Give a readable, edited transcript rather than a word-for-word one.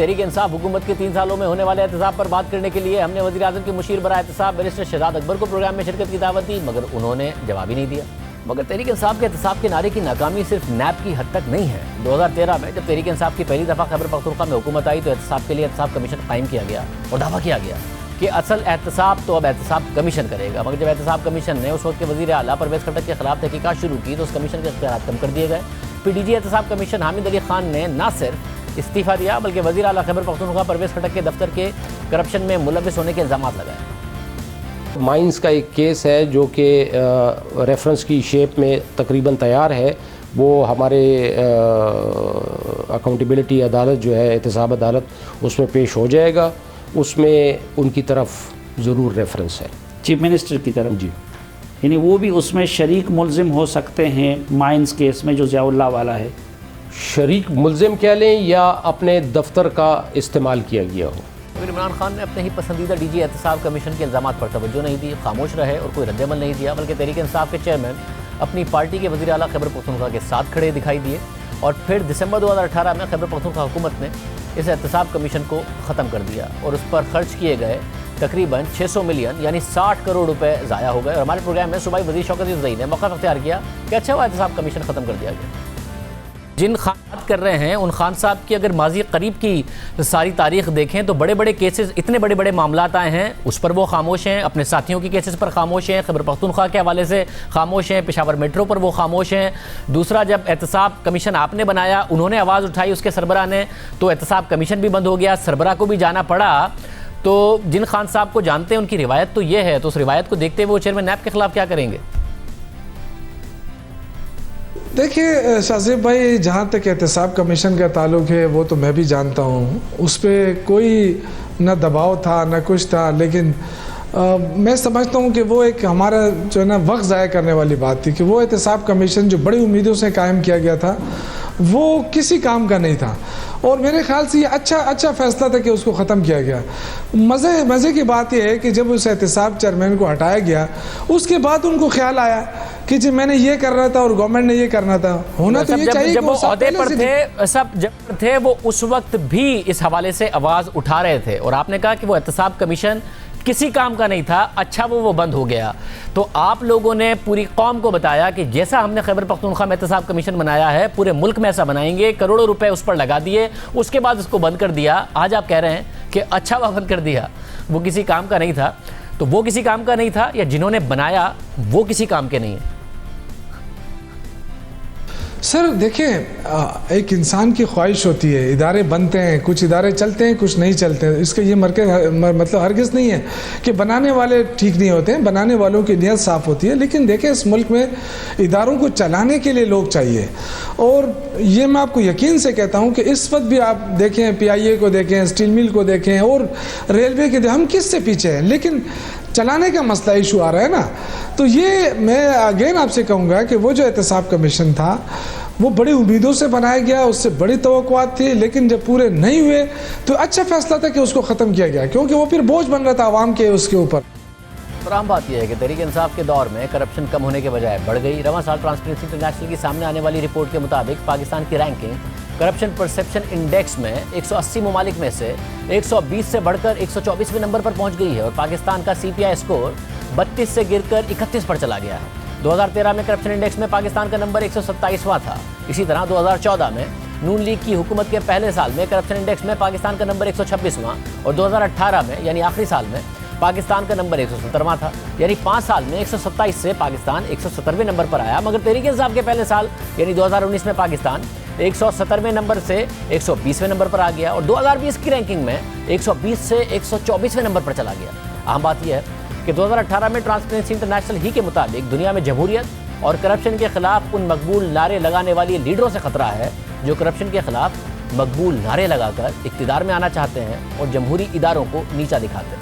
तहरीक इंसाफ हुकूमत के 3 सालों में होने वाले एहतसाब पर बात करने के लिए हमने वज़ीर आज़म के मुशीर बराए एहतसाब बैरिस्टर शहजाद अकबर को प्रोग्राम में शिरकत की दावत दी, मगर उन्होंने जवाब ही नहीं दिया। मगर तहरीक इंसाफ के एहतसाब के नारे की नाकामी सिर्फ नैब की हद तक नहीं है। 2013 में जब तहरीक इंसाफ की पहली दफ़ा खैबर पख्तूनख्वा में हुकूमत आई तो एहतसाब के लिए एहतसाब कमीशन कायम किया गया और दावा किया गया कि असल एहतसाब तो अब एहतसाब कमीशन करेगा। मगर जब एहतसाब कमीशन ने उस वक्त के वज़ीर आला परवेज़ खट्टक के खिलाफ तहकीकात शुरू की तो उस कमीशन के इख्तियार कम कर दिए गए। PDG एहतसाब कमीशन हामिद अली खान ने न सिर्फ इस्तीफ़ा दिया बल्कि वज़ीर आला खैबर पख्तूनख्वा परवेज़ खट्टक के दफ्तर के करप्शन में मुलव्विस होने के इल्ज़ाम लगाए। माइंस का एक केस है जो कि रेफरेंस की शेप में तकरीबन तैयार है, वो हमारे अकाउंटेबिलिटी अदालत जो है एहतसाब अदालत उसमें पेश हो जाएगा। उसमें उनकी तरफ ज़रूर रेफरेंस है, चीफ मिनिस्टर की तरफ जी, यानी वो भी उसमें शरीक मुलजिम हो सकते हैं माइंस केस में जो ज़ियाउल्लाह वाला है। शरीक मुलजिम कह लें या अपने दफ्तर का इस्तेमाल किया गया हो। इमरान खान ने अपने ही पसंदीदा DG एहतसाब कमीशन के इल्ज़ामात पर तवज्जो नहीं दी, खामोश रहे और कोई रद्दअमल नहीं दिया, बल्कि तहरीक इंसाफ के चेयरमैन अपनी पार्टी के वज़ीर आला खैबर पख्तूनख्वा के साथ खड़े दिखाई दिए। और फिर दिसंबर 2018 में खैबर पख्तूनख्वा हुकूमत ने इस एहतसाब कमीशन को ख़त्म कर दिया और उस पर खर्च किए गए तकरीबन 600 मिलियन यानी 60 करोड़ रुपए ज़ाया हो गए। और हमारे प्रोग्राम में सूबाई वज़ीर शौकत यूसुफ़ज़ई ने मौका अख्तियार किया कि अच्छा हुआ एहतसाब कमीशन ख़त्म कर दिया गया। जिन खान बात कर रहे हैं उन खान साहब की अगर माजी करीब की सारी तारीख देखें तो बड़े बड़े केसेस, इतने बड़े बड़े मामलात आए हैं उस पर वो खामोश हैं, अपने साथियों के केसेस पर खामोश हैं, खैबर पख्तूनख्वा के हवाले से खामोश हैं, पेशावर मेट्रो पर वो खामोश हैं। दूसरा, जब एहतसाब कमीशन आपने बनाया उन्होंने आवाज़ उठाई उसके सरबराह ने, तो एहतसाब कमीशन भी बंद हो गया, सरबराह को भी जाना पड़ा। तो जिन खान साहब को जानते हैं उनकी रिवायत तो ये है, तो उस रिवायत को देखते हुए वो चेयरमैन नैब के खिलाफ क्या करेंगे? देखिए शाहज़ेब भाई, जहाँ तक एहतसाब कमीशन का ताल्लुक़ है वो तो मैं भी जानता हूँ, उस पर कोई न दबाव था न कुछ था, लेकिन मैं समझता हूँ कि वो एक हमारा जो है ना वक्त ज़ाया करने वाली बात थी कि वो एहतसाब कमीशन जो बड़ी उम्मीदों से कायम किया गया था वो किसी काम का नहीं था। और मेरे ख्याल से ये अच्छा फ़ैसला था कि उसको ख़त्म किया गया। मज़े की बात यह है कि जब उस एहतसाब चेयरमैन को हटाया गया उसके बाद उनको ख्याल आया कि जी मैंने ये करना था और गवर्नमेंट ने ये करना था, होना तो ये चाहिए। जब वो ओहदे पर थे, सब जब थे वो उस वक्त भी इस हवाले से आवाज़ उठा रहे थे और आपने कहा कि वो एहतसाब कमीशन किसी काम का नहीं था, अच्छा वो बंद हो गया। तो आप लोगों ने पूरी कौम को बताया कि जैसा हमने खैबर पख्तूनख्वा में एहतसाब कमीशन बनाया है पूरे मुल्क में ऐसा बनाएंगे, करोड़ों रुपए उस पर लगा दिए, उसके बाद उसको बंद कर दिया। आज आप कह रहे हैं कि अच्छा हुआ बंद कर दिया, वो किसी काम का नहीं था। तो वो किसी काम का नहीं था या जिन्होंने बनाया वो किसी काम के नहीं है? सर देखें, एक इंसान की ख्वाहिश होती है, इदारे बनते हैं, कुछ इदारे चलते हैं कुछ नहीं चलते हैं। इसका ये मतलब हरगिज़ नहीं है कि बनाने वाले ठीक नहीं होते हैं, बनाने वालों की नीयत साफ़ होती है। लेकिन देखें, इस मुल्क में इदारों को चलाने के लिए लोग चाहिए। और ये मैं आपको यकीन से कहता हूँ कि इस वक्त भी आप देखें, PIA को देखें, स्टील मिल को देखें और रेलवे के, हम किससे पीछे हैं, लेकिन चलाने का मसला इशू आ रहा है ना। तो ये मैं अगेन आपसे कहूँगा कि वो जो एहतसाब कमीशन था वो बड़ी उम्मीदों से बनाया गया, उससे बड़ी तवक्कुआत थी, लेकिन जब पूरे नहीं हुए तो अच्छा फैसला था कि उसको ख़त्म किया गया, क्योंकि वो फिर बोझ बन रहा था आवाम के उसके ऊपर। और आम बात यह है कि तहरीक इंसाफ के दौर में करप्शन कम होने के बजाय बढ़ गई। रवां साल ट्रांसपेरेंसी इंटरनेशनल की सामने आने वाली रिपोर्ट के मुताबिक पाकिस्तान की रैंकिंग करप्शन परसेप्शन इंडेक्स में 180 ममालिक में से 120 से बढ़कर 124वें नंबर पर पहुंच गई है और पाकिस्तान का CPI स्कोर 32 से गिरकर 31 पर चला गया है। 2013 में करप्शन इंडेक्स में पाकिस्तान का नंबर 127वां था। इसी तरह 2014 में नून लीग की हुकूमत के पहले साल में करप्शन इंडेक्स में पाकिस्तान का नंबर 126वां और 2018 में यानी आखिरी साल में पाकिस्तान का नंबर 170वां था। यानी 5 साल में 127 से पाकिस्तान 170वें नंबर पर आया। मगर तहरीक इंसाफ के पहले साल यानी 2019 में पाकिस्तान 170वें नंबर से 120वें नंबर पर आ गया और 2020 की रैंकिंग में 120 से 124वें नंबर पर चला गया। अहम बात यह है कि 2018 में ट्रांसपेरेंसी इंटरनेशनल ही के मुताबिक दुनिया में जमहूरियत और करप्शन के खिलाफ उन मकबूल नारे लगाने वाली लीडरों से खतरा है जो करप्शन के खिलाफ मकबूल नारे लगाकर इक़्तिदार में आना चाहते हैं और जमहूरी इदारों को नीचा दिखाते हैं।